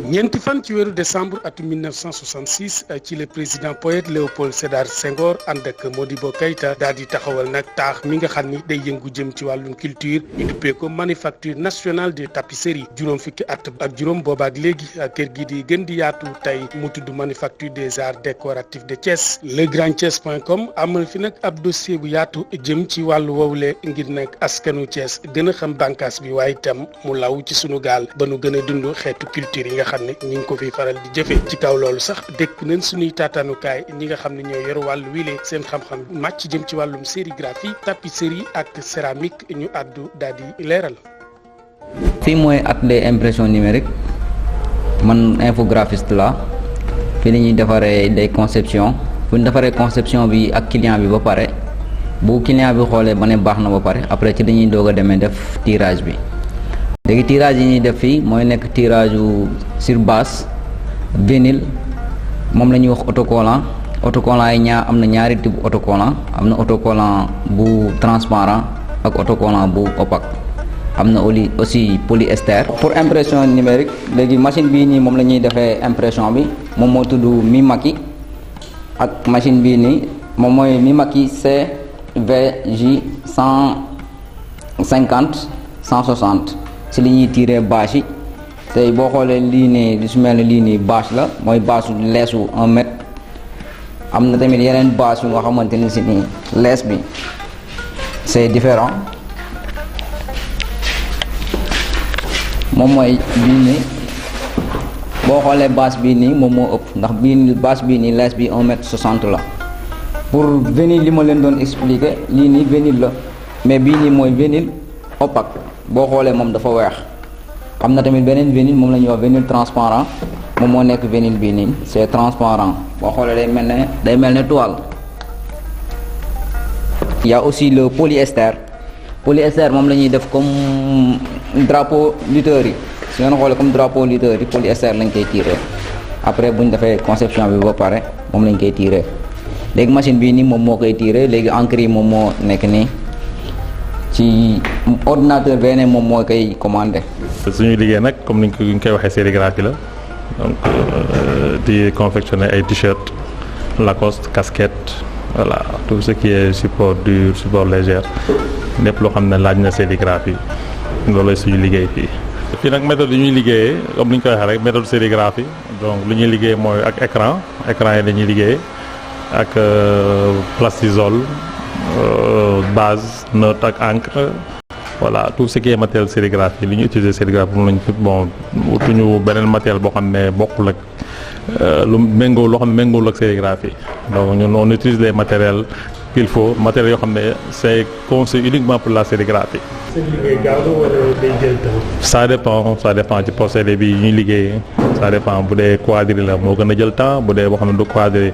ñeenti fan ci weeru décembre atum 1966 ci le président poète Léopold Sédar Senghor ànd ak Modibo Keïta daal di taxawal nag taax mi nga xam ni day yëngu jëm ci wàllum culture ñu duppee ko manufacture nationale de tapisserie juróom fukki at ak juróom boobaak léegi kër gi di gën di yaatu tey mu tudd manufacture des arts décoratifs de Thiès. legrandsThiès.com amal fi nag ab dossier bu yaatu jëm ci wàllu woowule ngir nag askanu Thiès gën a xam bànqaas bi waaye itam mu law ci sunu gaal ba nu gën a dund xeetu culture yi nga xam ne ñi ngi ko fi faral di jëfee ci kaw loolu sax dëkk nañ suñuy taataanukaay ñi nga xam ne ñoo yor wàllu wile seen xam-xam màcc jëm ci wàllum sérigraphie tapisserie ak céramique ñu àddu daal di leeral. fii mooy atelier impression numérique man infographiste la fii la ñuy defaree des conceptions bu ñu defaree conception bi ak client bi ba pare bu client bi xoolee ba ne baax na ba pare après ci dañuy doog a demee def tirage bi. léegi tirage yi ñuy def fii mooy nekk tirage sur base vinyle moom la ñuy wax autocollant yi am na ñaari type autocollant am na autocollant bu transparent ak autocollant bu opaque am na aussi polyester. pour impression numérique léegi machine bii nii moom la ñuy defee impression bi moom moo tudd Mimaki ak machine bii nii moom mooy Mimaki CVJ 150/160 si li ñuy tiré bâche yi tey boo xoolee lii nii li su mel ne lii nii bâche la mooy bâche leesu 1 mètre am na tamit yeneen bâche yu nga xamante ni si nii lees bi c'est différent moom mooy bii nii boo xoolee bâche bii nii moom moo ëpp ndax bii bâche bii nii lees bi 1 mètre 60 la pour vinyle li ma leen doon expliquer lii nii vinyle la mais bii nii mooy vinyle opaque boo xoolee moom dafa weex am na tamit beneen vinyle moom la ñuy wax vinyle transparent moom moo nekk vinyle bii nii c'est transparent boo xoolee day mel ne toile. Il y a aussi le polyester moom la ñuy def comme drapeau lutteur yi su ngeen xoolee comme drapeau lutteur yi polyester lañ koy tiré après bu ñu defee conception bi ba pare moom lañ koy tiré léegi machine bii nii moom moo koy tiré léegi encre yi moom moo nekk nii. ci ordinateur beneen moom moo koy commandé. suñuy liggéey nag comme ni ñu koy waxee sérigraphie la donc di confectionner ay t-shirt Lacoste casquette voilà tout ce qui est support dur support léger lépp loo xam ne laaj na sérigraphie loolu suñu liggéey fii. fii nag méthode yi ñuy liggéeyee comme ni ñu koy waxee rek méthode sérigraphie donc lu ñuy liggéey mooy ak écran yi dañuy liggéey ak plastisol. Base note ak encre voilà tout ce qui est matériel sérigraphie li ñu utiliser sérigraphie moom lañ bon wutuñu beneen matériel boo xam ne bokkul ak loo xam ne méngoowul ak sérigraphie donc ñun on utilise les matériels qu'il faut matériels yoo xam ne c'est conçu uniquement pour la sérigraphie. seen liggéey gaaw na wala day jël temps. ça dépend ci procédé bi ñuy liggéey ça dépend bu dee quadrillé la moo gën a jël temps bu dee boo xam ne du quadrillé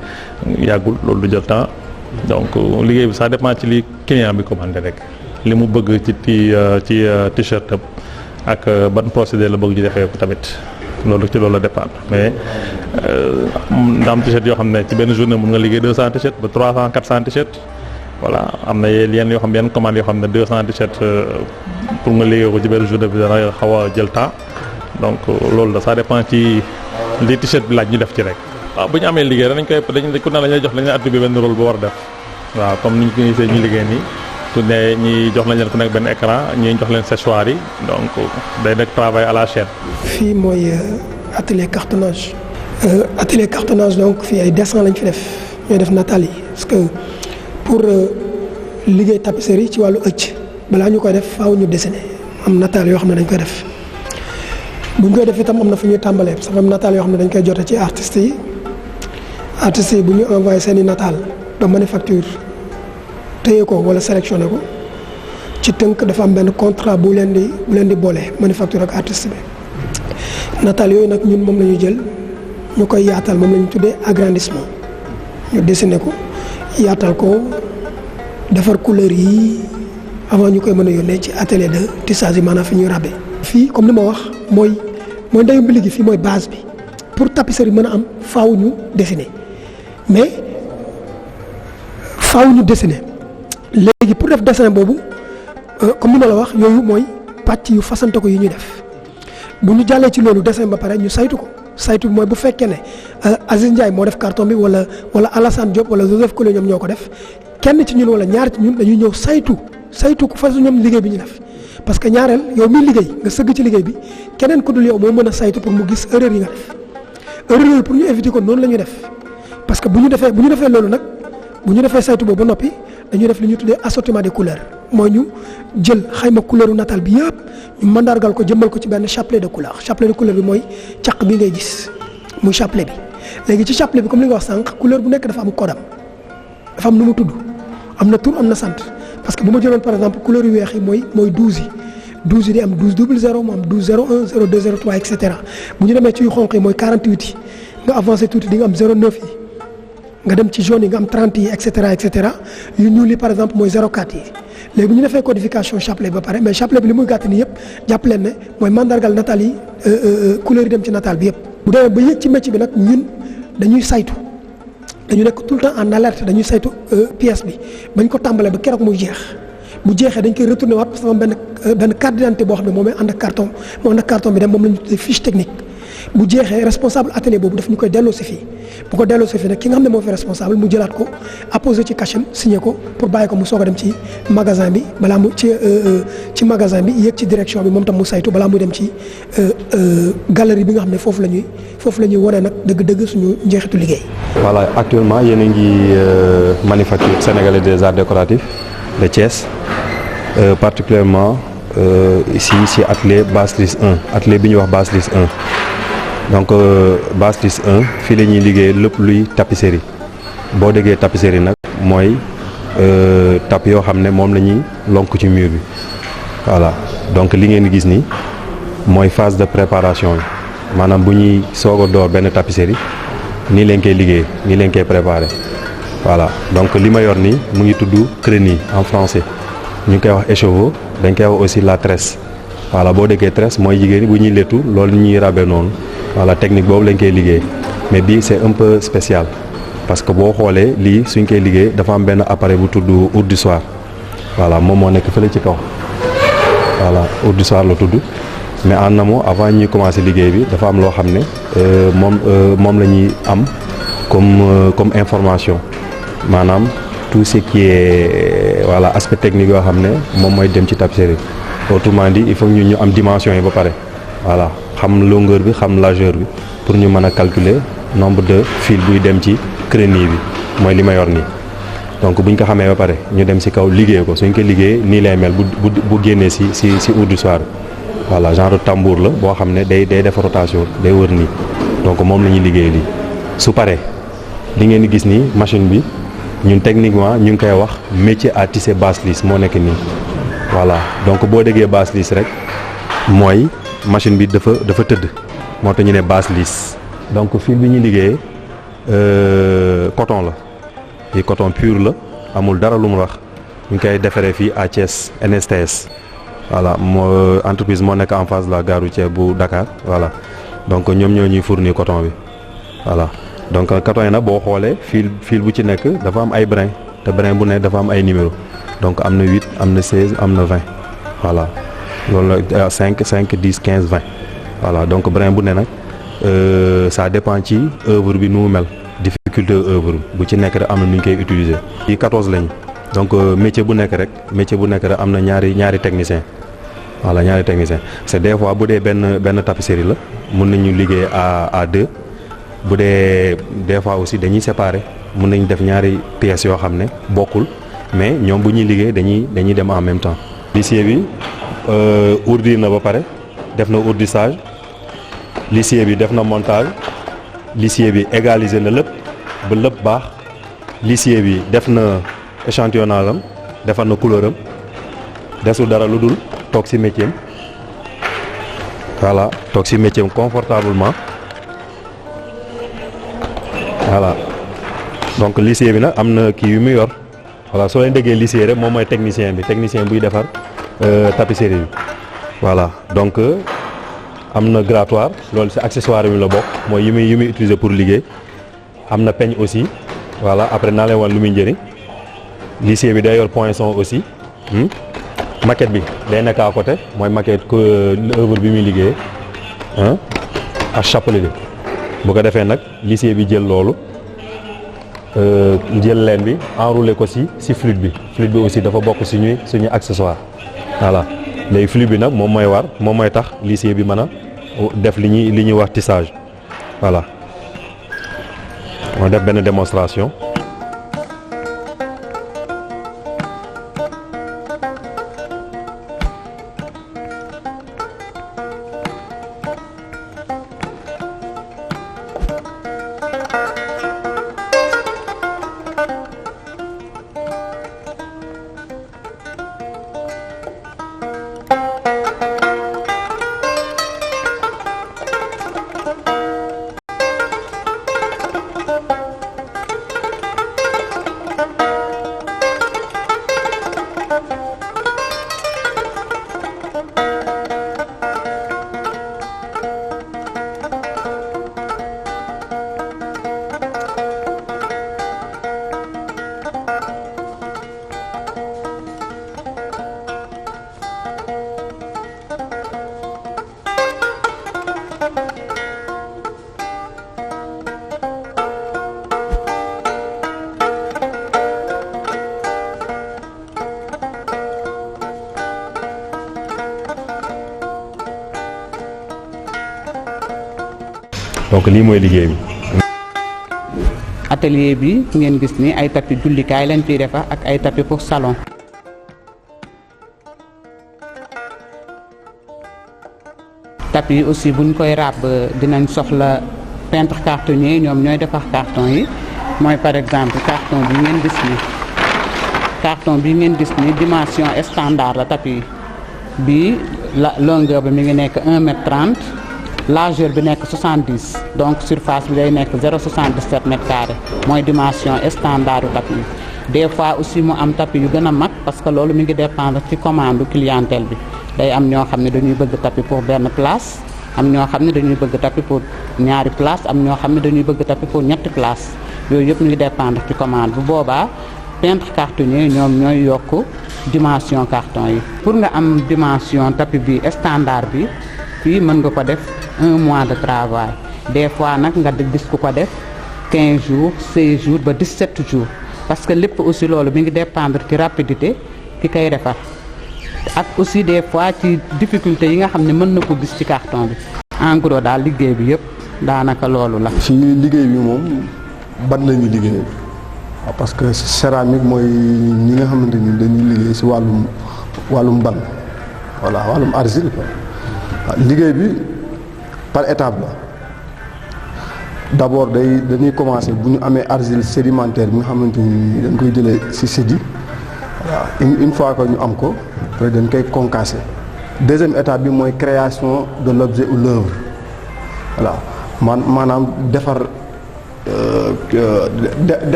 yàggul loolu du jël temps. donc liggéey bi ça dépend ci li client bi commandé rek li mu bëgg ci t-shirt ak ban procédé la bëgg ñu defee ko tamit loolu la dépend mais am t-shirt yoo xam ne ci benn journée mun nga liggéey 200 t-shirt ba 300 400 t-shirt voilà am na yenn yoo xam yenn commande yoo xam ne 200 t-shirt pour nga liggéey ko ci benn journée bi dana xaw a jël temps donc loolu la ça dépend ci li t-shirt bi laaj ñu def ci rek. waaw bu ñu amee liggéey dañ ku ne la ñuy jox lañuy attribué benn rôle bu war a def waaw comme ni ñu ko gisee ñu liggéey nii su ne ñi jox lañ leen ku nekk benn écran ñi jox leen séchoir yi donc day nekk travail à la chaîne. fii mooy atelier cartonnage donc fii ay dessin lañ fi def ñooy def nataal yi parce que pour liggéey tapisserie ci wàllu ëcc balaa ñu koy def faaw ñu dessiner am nataal yoo xam ne dañ koy def bu ñu koy def itam am na fu ñuy tàmbalee parce que am nataal yoo xam ne dañ koy jote ci artistes yi bu ñu envoyé seen i nataal de manufacture téye ko wala sélectionné ko ci tënk dafa am benn contrat bu leen di boole manufacture ak artiste bi nataal yooyu nag ñun moom la ñu jël ñu koy yaatal moom la ñu tuddee agrandissement ñu dessiné ko yaatal ko defar couleur yi avant ñu koy mën a yónnee ci atelier de tissage yi maanaam fi ñuy rabbe. fii comme li ma wax mooy mooy ndeyu mbili gi fii mooy base bi pour tapisserie mën a am faaw ñu dessiner mais faaw ñu dessiner léegi pour def dessin boobu comme ni ma la wax yooyu mooy pàcc yu fasante ko yi ñuy def bu ñu jàllee ci loolu dessin ba pare ñu saytu ko saytu bi mooy bu fekkee ne Aziz Ndiaye moo def carton bi wala Alassane Diop wala Joseph Kole ñoom ñoo ko def kenn ci ñun wala ñaar ci ñun dañuy ñëw saytu ko fasu ñoom liggéey bi ñu def parce que ñaareel yow miy liggéey nga sëgg ci liggéey bi keneen ku dul yow moo mën a saytu pour mu gis erreur yi nga def erreur yooyu pour ñu éviter ko noonu la ñuy def parce que bu ñu defee loolu nag bu ñu defee saytu boobu ba noppi dañuy def li ñuy tuddee assortiment des couleurs mooy ñu jël xayma couleur nataal bi yëpp ñu mandargal ko jëmbal ko ci benn chapelet de couleur bi mooy caq bi ngay gis muy chapelet bi léegi ci chapelet bi comme li nga wax sànq couleur bu nekk dafa am codam dafa am nu mu tudd am na tur am na sant parce que bu ma jëloon par exemple couleur yu weex yi mooy 12 yi di am 12 00 mu am 12 01 02 03 et cetera bu ñu demee ci yu xonq yi mooy 48 yi nga avancé tuuti di nga am 09 yi nga dem ci jaune yi nga am 30 yi et cetera yu ñuul yi par exemple mooy 04 yi léegi bu ñu defee codification chapelet ba pare mais chapelet bi li muy gàtt ni yëpp jàpp leen ne mooy mandargal nataal yi couleur yi dem ci nataal bi yëpp. bu demee ba yëg ci métier bi nag ñun dañuy saytu dañu nekk tout le temps en alerte dañuy saytu pièce bi bañ ko tàmbalee ba keroog muy jeex bu jeexee dañ koy retourné waat parce que benn carte d'identité boo xam ne moom ànd ak carton bi dem moom la ñu tuddee fiche technique. bu jeexee responsable atelier boobu daf ñu koy delloo si fii bu ko delloo si fii nag ki nga xam ne moo fi responsable mu jëlaat ko apposé ci cachet signé ko pour bàyyi ko mu soog a dem ci magasin bi balaa mu ci magasin bi yéeg ci direction bi moom tam mu saytu balaa muy dem ci galerie bi nga xam ne foofu la ñuy wane nag dëgg-dëgg suñu njeexitu liggéey. Voilà, actuellement yéen a ngi manufacture sénégalaise des arts décoratifs de Thiès particulièrement ici atelier Basse-Lys 1 atelier bi ñuy wax Basse-Lys 1. donc Basse-Lys 1 fii la ñuy liggéey lépp luy tapisserie boo déggee tapisserie nag mooy tap yoo xam ne moom la ñuy lonk ci mur bi voilà donc li ngeen gis nii mooy phase de préparation bi maanaam bu ñuy soog a door benn tapisserie nii leen koy liggéey nii leen koy préparer voilà donc li ma yor nii mu ngi tudd chenille en français ñu ngi koy wax écheveau dañ koy wax aussi la tresse voilà boo déggee tresse mooy jigéen ñi bu ñuy lettu loolu ñuy rabe noonu. voilà technique boobu lañ koy liggéey mais bii c'est un peu spécial parce que boo xoolee lii suñ koy liggéey dafa am benn appareil bu tudd ourdissoir voilà moom moo nekk fële ci kaw voilà ourdissoir la tudd mais en amont avant ñuy commencer liggéey bi dafa am loo xam ne moom la ñuy am comme information maanaam tout ce qui est voilà aspect technique yoo xam ne moom mooy dem ci tapisserie autrement dit il faut ñu am dimension yi ba pare voilà. xam longueur bi xam largeur bi pour ñu mën a calculer nombre de fil buy dem ci chenille bi mooy li ma yor nii donc buñ ko xamee ba pare ñu dem ci kaw liggéey ko suñ ko liggéey nii lay mel bu génnee ci ourdissoir bi voilà genre tambour la boo xam ne day def rotation day wër nii donc moom la ñuy liggéey lii su paree li ngeen di gis nii machine bi ñun techniquement ñu ngi koy wax métier à tisser Basse-Lys moo nekk nii voilà donc boo déggee Basse-Lys rek mooy machine bi dafa tëdd moo tax ñu ne Basse-Lys donc fil bi ñuy liggéeyee coton la fii coton pur la amul dara lu mu wax ñu ngi koy defaree fii à Thiès NSTS voilà moo entreprise moo nekk en face de la gare routière bu Dakar voilà donc ñoom ñoo ñuy fournir coton bi voilà donc coton yi nag boo xoolee fil bu ci nekk dafa am ay brin te brin bu nekk dafa am ay numéro donc am na 8 am na 16 am na 20 voilà loolu la 5 10 15 20 voilà donc brin bu ne nag ça dépend ci œuvre bi nu mu mel difficulté œuvre bu ci nekk rek am na nu ñu koy utiliser. yi 14 lañu donc métier bu nekk rek am na ñaari technicien voilà ñaari technicien c'est des fois bu dee benn tapisserie la mun nañu liggéey à 2 bu dee des fois aussi dañuy séparer mun nañu def ñaari pièces yoo xam ne bokkul mais ñoom bu ñuy liggéey dañuy dem en même temps. lisier bi ourdir na ba pare def na ourdissage lisier bi def na montage lisier bi égaliser na lépp ba lépp baax lisier bi def na échantillonnage am defar na couleur am desul dara lu dul toog ci métier am voilà toog ci métier am confortablement voilà donc lisier bi nag am na kii yu muy yor voilà soo leen déggee lisier rek moom mooy technicien buy defar tapisserie bi voilà donc am na grattoir loolu ci accessoire mi la bokk mooy yi muy utiliser pour liggéey am na peigne aussi voilà après naa leen wan lu muy njëriñ licier bi day yor poinçon aussi maquette bi day nekk à côté mooy maquette œuvre bi muy liggéey ak chapelet bi bu ko defee nag licier bi jël loolu jël leen bi enroulé ko ci flûte bi aussi dafa bokk suñuy accessoire voilà léegi flûte bi nag moom mooy tax licier bi mën a def li ñuy wax tissage voilà on def benn démonstration. donc lii mooy liggéey bi. atelier bi ngeen gis ni ay tapis jullikaay lañ fiy defar ak ay tapis pour salon. tapis yi aussi buñ koy ràbb dinañ soxla peintre cartonnier ñoom ñooy defar carton yi mooy par exemple carton bi ngeen gis ni dimension standard la tapis bi la longueur bi mi ngi nekk 1m30 largeur bi nekk 70 donc surface bi day nekk 0,77 mètres carrés mooy dimension standard du tapis des fois aussi mu am tapis yu gën a mag parce que loolu mi ngi dépendre ci commande clientèle bi day am ñoo xam ne dañuy bëgg tapis pour benn place am ñoo xam ne dañuy bëgg tapis pour ñaari place am ñoo xam ne dañuy bëgg tapis pour ñetti place yooyu yëpp mi ngi dépendre ci commande bu boobaa peintre cartonnier ñoom ñooy yokk dimension carton yi pour nga am dimension tapis bi standard bi fii mën nga ko def 1 mois de travail des fois nag nga gis ku ko def 15 jours 16 jours ba 17 jours parce que lépp aussi loolu mi ngi dépendre ci rapidité ki koy defar ak aussi des fois ci difficulté yi nga xam ne mën na ko gis ci carton bi en gros daal liggéey bi yëpp daanaka loolu la. fii liggéey bi moom ban la ñuy liggéey parce que céramique mooy ñi nga xamante ni dañuy liggéey si wàllum ban voilà wàllum argile quoi liggéey bi par étape la d'abord dañuy commencer bu ñu amee argile sédimentaire bi nga xamante ni dañ koy jëlee si séddi voilà une fois que ñu am ko après dañ koy concasser deuxième étape bi mooy création de l'objet ou l'œuvre voilà maanaam defar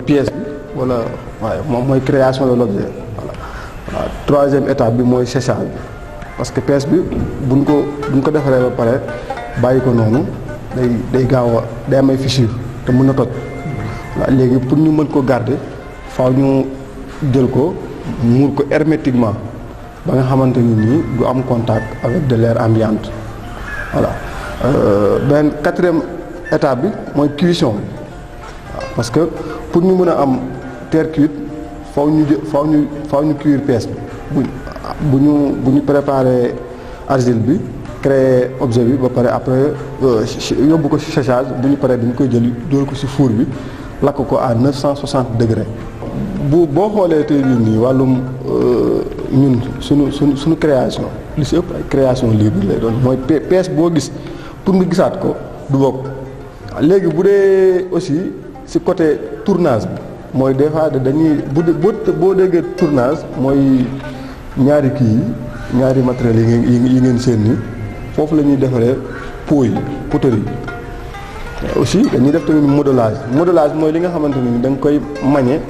pièce bi wala waaye moom mooy création de l'objet voilà troisième étape bi mooy séchage bi parce que pièce bi buñ ko defaree ba pare bàyyi ko noonu day gaaw a day am ay fissure te mën na toj waaw léegi pour ñu mën ko garder faaw ñu jël ko muur ko hermétiquement ba nga xamante ni nii du am contact avec de l'air ambiante voilà benn quatrième étape bi mooy cuisson waaw parce que pour ñu mën a am terre cuite faaw ñu cuire pièce bi bu ñu préparer argile bi créer objet bi ba pare après yóbbu ko ci séchage bu ñu paree dañu koy jël dóor ko ci four bi lakk ko à 960 degrés. boo xoolee tey jii nii wàllum ñun suñu création li ci ëpp ay création libre lay doon mooy pièce boo gis pour nga gisaat ko du bokk léegi bu dee aussi ci côté tournage bi mooy des fois dañuy boo déggee tournage mooy ñaari matériels yi ngeen seen ni foofu la ñuy defaree pot yi poterie yi aussi dañuy def tamit modelage mooy li nga xamante ni da nga koy manier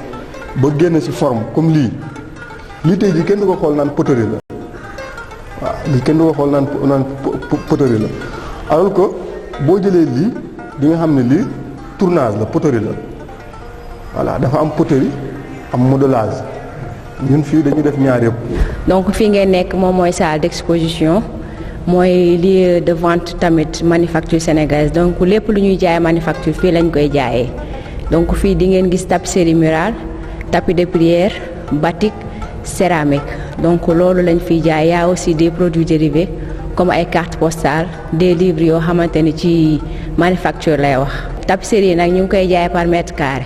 ba génn ci forme comme lii tey jii kenn du ko xool naan poterie la waaw lii kenn du ko xool naan poterie la alors que boo jëlee lii di nga xam ne lii tournage la poterie la voilà dafa am poterie am modelage ñun fii dañuy def ñaar yëpp. donc fii ngeen nekk moom mooy salle d'exposition mooy lieu de vente tamit manufacture sénégalaise donc lépp lu ñuy jaay manufacture fii lañ koy jaayee donc fii di ngeen gis tapisserie murale tapis de prière batik céramique donc loolu lañ fiy jaay yaa aussi des produits dérivés comme ay cartes postales des livres yoo xamante ni ci manufacture lay wax. tapisserie nag ñu ngi koy jaay par mètre carré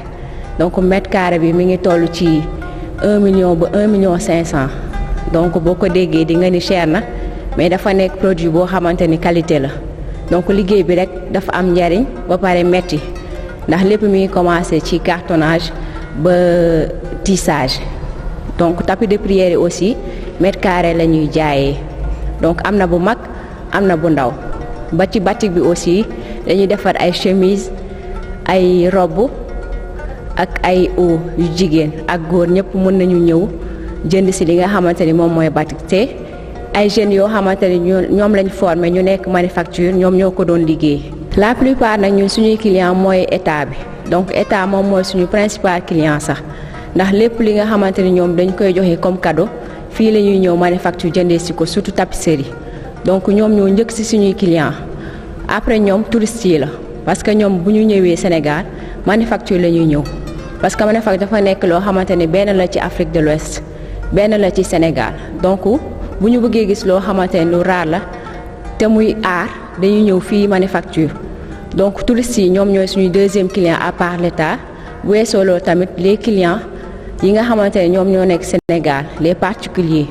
donc mètre carré bi mi ngi toll ci 1 million ba 1 million 500 donc boo ko déggee di nga ni cher na mais dafa nekk produit boo xamante ni qualité la donc liggéey bi rek dafa am njariñ ba pare metti ndax lépp mi ngi commencé ci cartonnage ba tissage donc tapis de prière yi aussi mètre carré la ñuy jaayee donc am na bu mag am na bu ndaw ba ci batik bi aussi dañuy defar ay chemise ay robe ak ay haut yu jigéen ak góor ñëpp mën nañu ñëw jënd si li nga xamante ni moom mooy batik te ay jeunes yoo xamante ni ñoom lañ formé ñu nekk manufacture ñoom ñoo ko doon liggéey. la plupart nag ñun suñuy client mooy état bi donc état moom mooy suñu principal client sax ndax lépp li nga xamante ni ñoom dañ koy joxe comme cadeau fii la ñuy ñëw manufacture jëndee si ko surtout tapisserie donc ñoom ñoo njëkk si suñuy client après ñoom touristes yi la parce que ñoom bu ñu ñëwee Sénégal manufacture la ñuy ñëw parce que manufacture dafa nekk loo xamante ni benn la ci Afrique de l'Ouest benn la ci Sénégal donc bu ñu bëggee gis loo xamante ne lu raar la te muy aar dañuy ñëw fii manufacture donc touristes yi ñoom ñooy suñuy deuxième client à part l'État bu weesoo loolu tamit les clients yi nga xamante ne ñoom ñoo nekk Sénégal les particuliers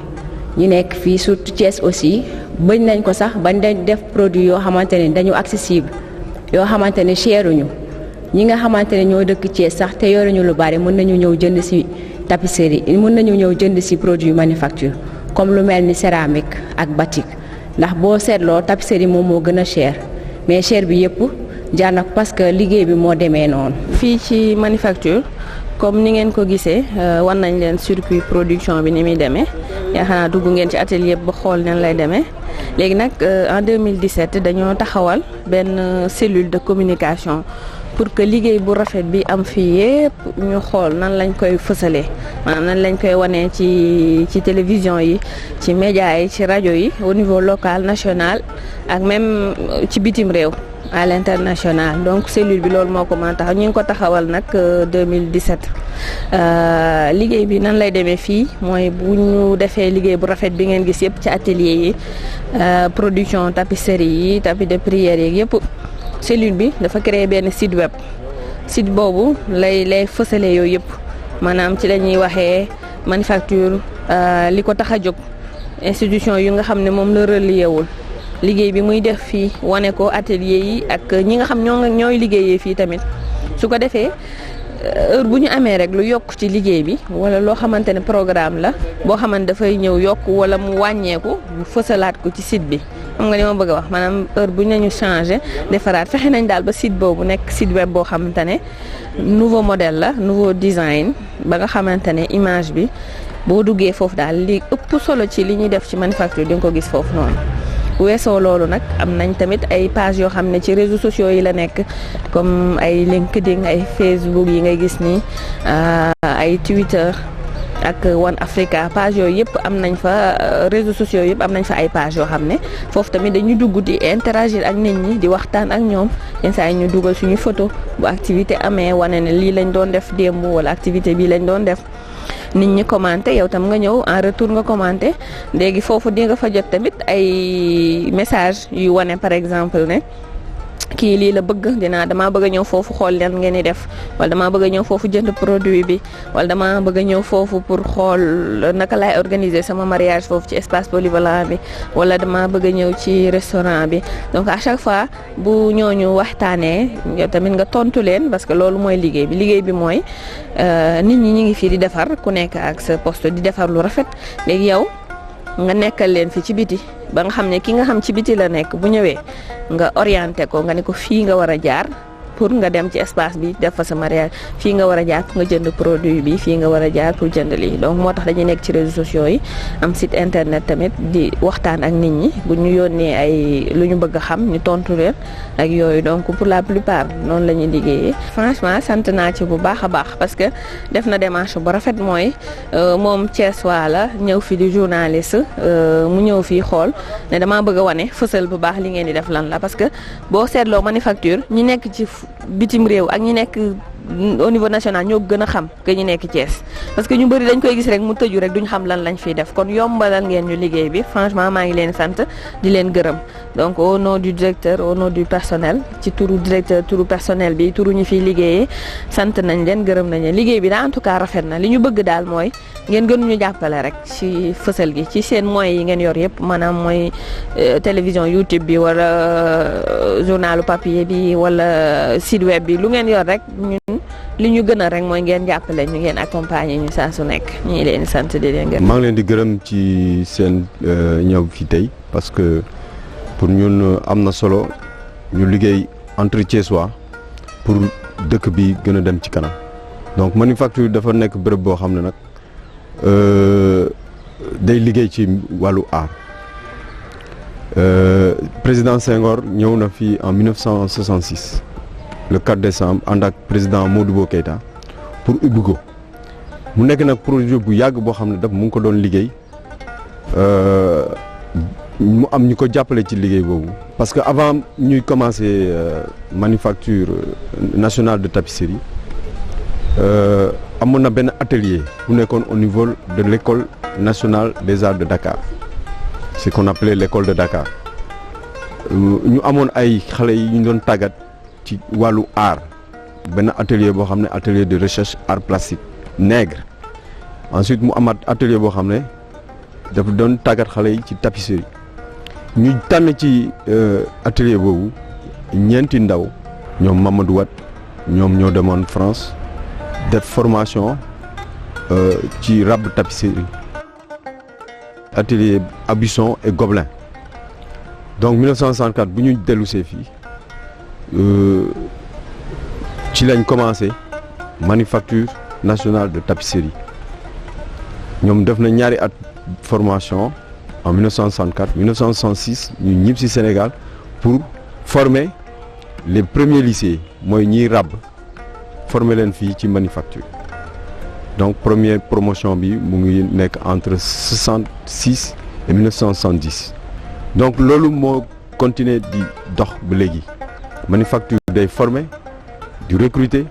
ñu nekk fii surtout Thiès aussi bañ nañ ko sax bañ dañ def produit yoo xamante ne dañu accessible yoo xamante ne cheruñu ñi nga xamante ne ñoo dëkk Thiès sax te yoruñu lu bari mën nañu ñëw jënd ci tapisserie mën nañu ñëw jënd ci produit manufacture comme lu mel ni céramique ak batik ndax boo seetloo tapisserie moom moo gën a cher mais cher bi yëpp jar na parce que liggéey bi moo demee noonu. fii ci manufacture comme ni ngeen ko gisee wan nañ leen circuit production bi ni muy demee yaakaar naa dugg ngeen ci atelier ba xool nan lay demee léegi nag en 2017 dañoo taxawal benn cellule de communication pour que liggéey bu rafet bi am fii yépp ñu xool nan lañ koy fësalee maanaam nan lañ koy wanee ci télévision yi ci médias yi ci rajo yi au niveau local national ak même ci bitim réew à l'international donc cellule bi loolu moo ko mën a taxaw ñu ngi ko taxawal nag 2017 liggéey bi nan lay demee fii mooy bu ñu defee liggéey bu rafet bi ngeen gis yëpp ci atelier yi production tapisserie yi tapis de prière yi yëpp cellule bi dafa créer benn site web site boobu lay fësale yooyu yëpp maanaam ci la ñuy waxee manufacture li ko tax a jóg institution yu nga xam ne moom la relier wul liggéey bi muy def fii wane ko atelier yi ak ñi nga xam ñooy liggéeyee fii tamit su ko defee heure bu ñu amee rek lu yokk ci liggéey bi wala loo xamante ne programme la boo xamante dafay ñëw yokk wala mu wàññeeku ñu fësalaat ko ci site bi xam nga li ma bëgg a wax maanaam heure bu ñu changé defaraat fexe nañ daal ba site boobu nekk site web boo xamante ne nouveau modèle la nouveau design ba nga xamante ne image bi boo duggee foofu daal li ëpp solo ci li ñuy def ci manufacture di nga ko gis foofu noonu. weesoo loolu nag am nañ tamit ay page yoo xam ne ci réseaux sociaux yi la nekk comme ay LinkedIn ay Facebook yi ngay gis nii ay Twitter ak One Africa page yooyu yëpp am nañ fa réseaux sociaux yëpp am nañ fa ay page yoo xam ne foofu tamit dañuy dugg di interagir ak nit ñi di waxtaan ak ñoom yenn saa yi ñu dugal suñu photo bu activité amee wane ne lii lañ doon def démb wala activité bii lañ doon def nit ñi commenté yow tam nga ñëw en retour nga commenté léegi foofu di nga fa jot tamit ay message yu wane par exemple ne kii lii la bëgg damaa bëgg a ñëw foofu xool leen ngeen di def wala damaa bëgg a ñëw foofu jënd produit bi wala damaa bëgg a ñëw foofu pour xool naka laay organiser sama mariage foofu ci espace polyvalent bi wala damaa bëgg a ñëw ci restaurant bi donc à chaque fois bu ñooñu waxtaanee yow tamit nga tontu leen parce que loolu mooy liggéey bi mooy nit ñi ngi fii di defar ku nekk ak sa poste di defar lu rafet léegi yow nga nekkal leen fi ci biti ba nga xam ne ki nga xam ci biti la nekk bu ñëwee nga orienté ko nga ne ko fii nga war a jaar pour nga dem ci espace bi def fa sa mariage fii nga war a jaar pour nga jënd produit bi fii nga war a jaar pour jënd lii donc moo tax dañuy nekk ci réseaux sociaux yi am site internet tamit di waxtaan ak nit ñi bu ñu yónnee ay lu ñu bëgg a xam ñu tontu leen ak yooyu donc pour la plupart noonu la ñuy liggéeyee. franchement sant naa ci bu baax a baax parce que def na démarche bu rafet mooy moom Thiès waa la ñëw fi di journaliste mu ñëw fii xool ne damaa bëgg a wane fësal bu baax li ngeen di def lan la parce que boo seetloo manufacture ñi nekk ci bitim réew ak ñi nekk au niveau national ñoo gën a xam que ñu nekk Thiès parce que ñu bëri dañ koy gis rek mu tëju rek duñ xam lan lañ fiy def kon yombalal ngeen ñu liggéey bi franchement maa ngi leen sant di leen gërëm donc au nom du directeur au nom du personnel ci turu directeur turu personnel bi turu ñu fiy liggéeyee sant nañ leen gërëm nañ leen liggéey bi daal en tout cas rafet na li ñu bëgg daal mooy ngeen gën ñu jàppale rek ci fësal gi ci seen moyens yi ngeen yor yëpp maanaam mooy télévision YouTube bi wala journalu papier bi wala site web bi lu ngeen yor rek ñun li ñu gën a rek mooy ngeen jàppale ñu ngeen accompagner ñu saa su nekk ñu ngi leen di sant di leen gërëm. maa ngi leen di gërëm ci seen ñëw fi tey parce que pour ñun am na solo ñu liggéey entre Thiessois pour dëkk bi gën a dem ci kanam donc manufacture dafa nekk bërëb boo xam ne nag day liggéey ci wàllu art président Senghor ñëw na fi en 1966 le 4 décembre ànd ak président Modibo Keïta pour ubbi ko mu nekk nag projet bu yàgg boo xam ne daf mu ngi ko doon liggéey mu am ñu ko jàppale ci liggéey boobu parce que avant ñuy commencer manufacture nationale de tapisserie amoon na benn atelier bu nekkoon au niveau de l'école nationale des arts de Dakar ce qu'on appelait l'école de Dakar ñu amoon ay xale yi ñu doon tàggat ci wàllu art benn atelier boo xam ne atelier de recherche art plastique nègre ensuite mu amaat atelier boo xam ne dafa doon tàggat xale yi ci tapisserie ñu tànn ci atelier boobu ñeenti ndaw ñoom Mamadou Wat ñoom ñoo demoon France def formation ci rab tapisserie atelier Abusson et Gobelin donc 1964 bu ñu dellusee fii ci lañ commencé manufacture nationale de tapisserie ñoom def na ñaari at formation en 1964 1966 ñu ñib ci Sénégal pour former les premiers lycées mooy ñiy ràbb former leen fii ci manufacture donc première promotion bi mu ngi nekk entre 66 et 1970 donc loolu moo continuer di dox ba léegi manufacture day former di recruter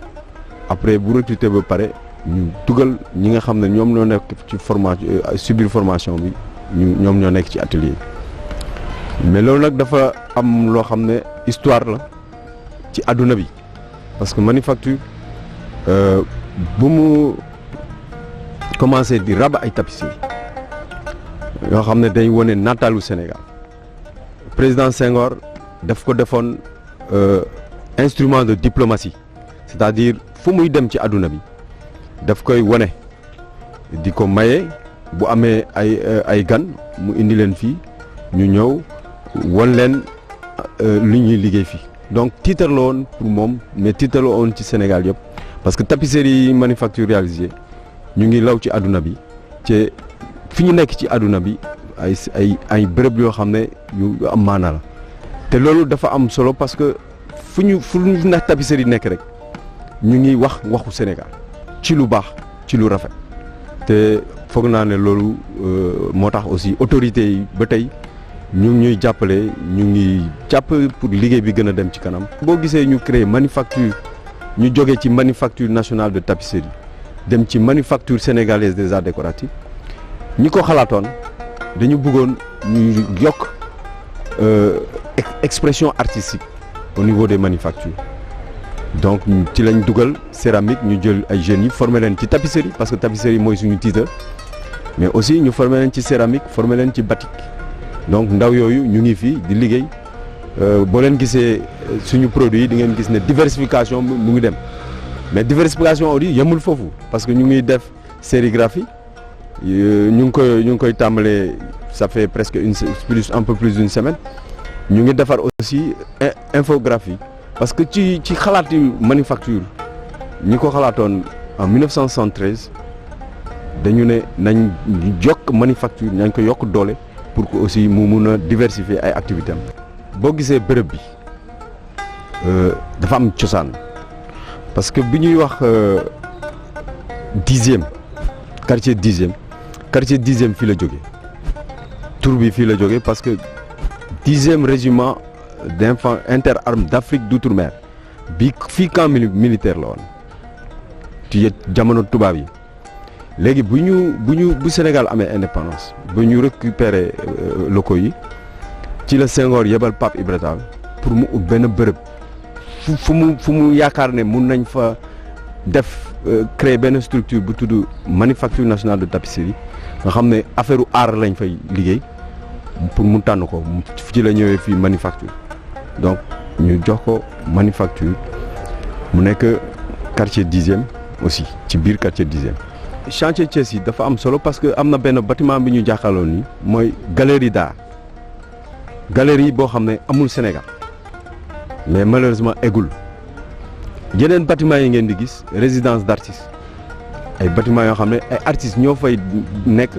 après bu recruter ba pare ñu dugal ñi nga xam ne ñoom ñoo nekk ci formation subir formation bi ñoom ñoo nekk ci atelier mais loolu nag dafa am loo xam ne histoire la ci àdduna bi parce que manufacture bu mu commencé di rab ay tapisserie yoo xam ne day wone nataalu Sénégal président Senghor daf ko defoon instrument de diplomatie c'est-à-dire fu muy dem ci àdduna bi daf koy wone di ko maye bu amee ay gan mu indi leen fii ñu ñëw won leen li ñuy liggéey fii donc titre la woon pour moom mais titre la woon ci Sénégal yëpp parce que tapisserie manufacture réalisée ñu ngi law ci àdduna bi ci fi ñu nekk ci àdduna bi ay bërëb yoo xam ne yu am maana la te loolu dafa am solo parce que fu ñu nekk tapisserie nekk rek ñu ngi waxu Sénégal ci lu baax ci lu rafet te foog naa ne loolu moo tax aussi autorités yi ba tey ñu ngi ñuy jàppale ñu ngi jàpp pour liggéey bi gën a dem ci kanam. boo gisee ñu créer manufacture ñu jógee ci manufacture nationale de tapisserie dem ci manufacture sénégalaise des arts décoratifs ñi ko xalaatoon dañu bëggoon ñu yokk expression artistique au niveau des manufactures donc ci lañ dugal céramique ñu jël ay jeunes yi former leen ci tapisserie parce que tapisserie mooy suñu titre mais aussi ñu former leen ci céramique former leen ci batik donc ndaw yooyu ñu ngi fii di liggéey boo leen gisee suñu produit yi di ngeen gis ne diversification mu ngi dem mais diversification aussi yemul foofu parce que ñu ngi def sérigraphie ñu ngi koy tàmbalee ça fait presque un peu plus d'une semaine ñu ngi defar aussi infographie parce que ci xalaati manufacture ñi ko xalaatoon en 1973 dañu ne nañ jokk manufacture nañ ko yokk doole pour que aussi mu mun a diversifier ay activités am. boo gisee bërëb bi dafa am cosaan parce que bi ñuy wax 10e quartier 10e fii la jógee tur bi fii la jógee parce que 10e régiment d'infanterie interarmes d'Afrique d'outre-mer bi fii camp militaire la woon ci jamono tubaab yi. léegi bu Sénégal amee indépendance bu ñu récupérer locaux yi ci la Senghor yebal Pape Ibra Tall pour mu ut benn bërëb fu mu yaakaar ne mun nañ fa def créer benn structure bu tudd manufacture nationale de tapisserie nga xam ne affaire art lañ fay liggéey pour mu tànn ko ci la ñëwee fii manufacture donc ñu jox ko manufacture mu nekk quartier 10e aussi ci biir quartier 10e. chantier Thiès yi dafa am solo parce que am na benn bâtiment bi ñu jàkkaarloo ni mooy galerie d'art galerie boo xam ne amul Sénégal mais malheureusement eggul yeneen bâtiment yi ngeen di gis résidence d'artistes ay bâtiment yoo xam ne ay artistes ñoo fay nekk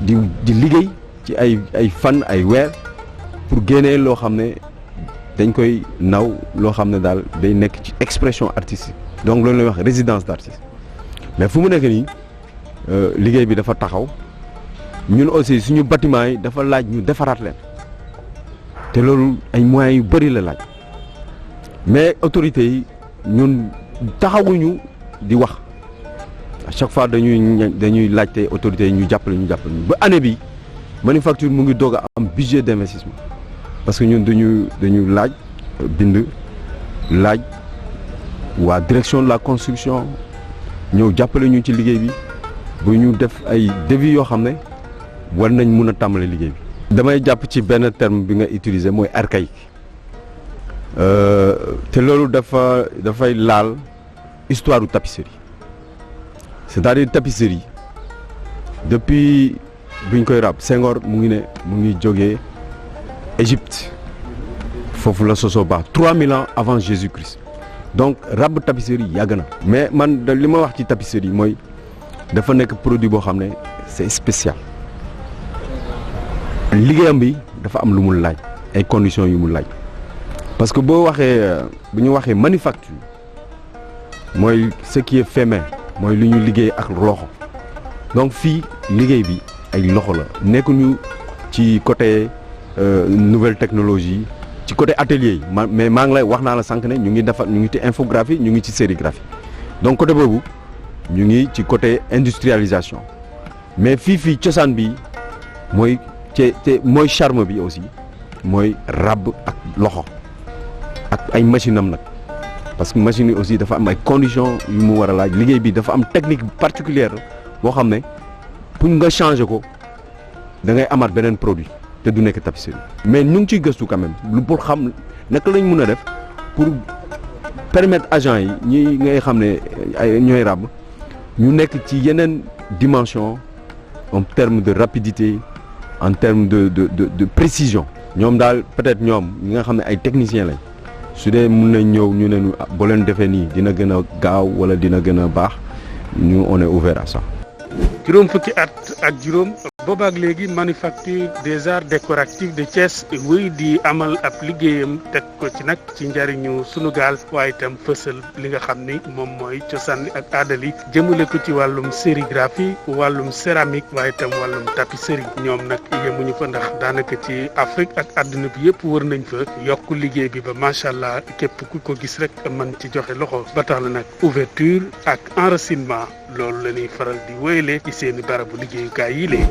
di liggéey ci ay fan ay weer pour génnee loo xam ne dañ koy naw loo xam ne daal day nekk ci expression artistique donc loolu lay wax résidence d'artistes mais fu mu nekk nii liggéey bi dafa taxaw ñun aussi suñu bâtiment yi dafa laaj ñu defaraat leen te loolu ay moyens yu bëri la laaj mais autorités yi ñun taxawuñu di wax à chaque fois dañuy laajte autorités yi ñu jàppale ñu ba année bi manufacture mu ngi doog a am budget d'investissement parce que ñun dañu laaj waa direction de la construction ñëw jàppale ñu ci liggéey bi bu ñu def ay devis yoo xam ne war nañ mun a tàmbale liggéey bi. damay jàpp ci benn terme bi nga utiliser mooy archaïque te loolu dafay laal histoire du tapisserie c'est-à-dire tapisserie depuis buñ koy ràbb Senghor mu ngi jógee Égypte foofu la sosoo baax 3000 ans avant Jésus-Christ. donc ràbb tapisserie yàgg na mais man li ma wax ci tapisserie mooy dafa nekk produit boo xam ne c'est spécial liggéeyam bi dafa am lu mu laaj ay conditions yu mu laaj parce que bu ñu waxee manufacture mooy ce qui est fait main mooy lu ñu liggéey ak loxo donc fii liggéey bi ay loxo la nekkuñu ci côté nouvelle technologie ci côté atelier yi mais maa ngi lay wax naa la sànq ne ñu ngi ci infographie ñu ngi ci sérigraphie donc côté boobu ñu ngi ci côté industrialisation mais fii cosaan bi mooy mooy charme bi aussi mooy ràbb ak loxo ak ay machine am nag parce que machine yi aussi dafa am ay conditions yu mu war a laaj liggéey bi dafa am technique particulière boo xam ne pour nga changer ko da ngay amaat beneen produit te du nekk tapisserie mais ñu ngi ciy gëstu quand même lu pour xam naka lañ mun a def pour permettre agents yi ñi ngay xam ne ay ñooy ràbb ñu nekk ci yeneen dimension en termes de rapidité en termes de précision ñoom daal peut-être ñoom ñi nga xam ne ay techniciens lañ su dee mun nañ ñëw ñu ne boo leen defee nii dina gën a gaaw wala dina gën a baax ñu on est ouvert à ça. juróom fukki at ak juróom boobaak léegi manufacture des arts décoratifs de Thiès wéy di amal ab liggéeyam teg ko ci nag ci njariñu sunu gaal waaye itam fësal li nga xam ni moom mooy cosaan ak aadali jëmale ko ci wàllum sérigraphie wàllum céramique waaye itam wàllum tapisserie ñoom nag yemuñu fa ndax daanaka ci Afrique ak àdduna bi yëpp wër nañ fa yokk liggéey bi ba macha allah képp ku ko gis rek mën ci joxe loxo ba tax la nag ouverture ak enracinement loolu la ñuy faral di wéyale ci seeni barabu liggéeyukaay yi lee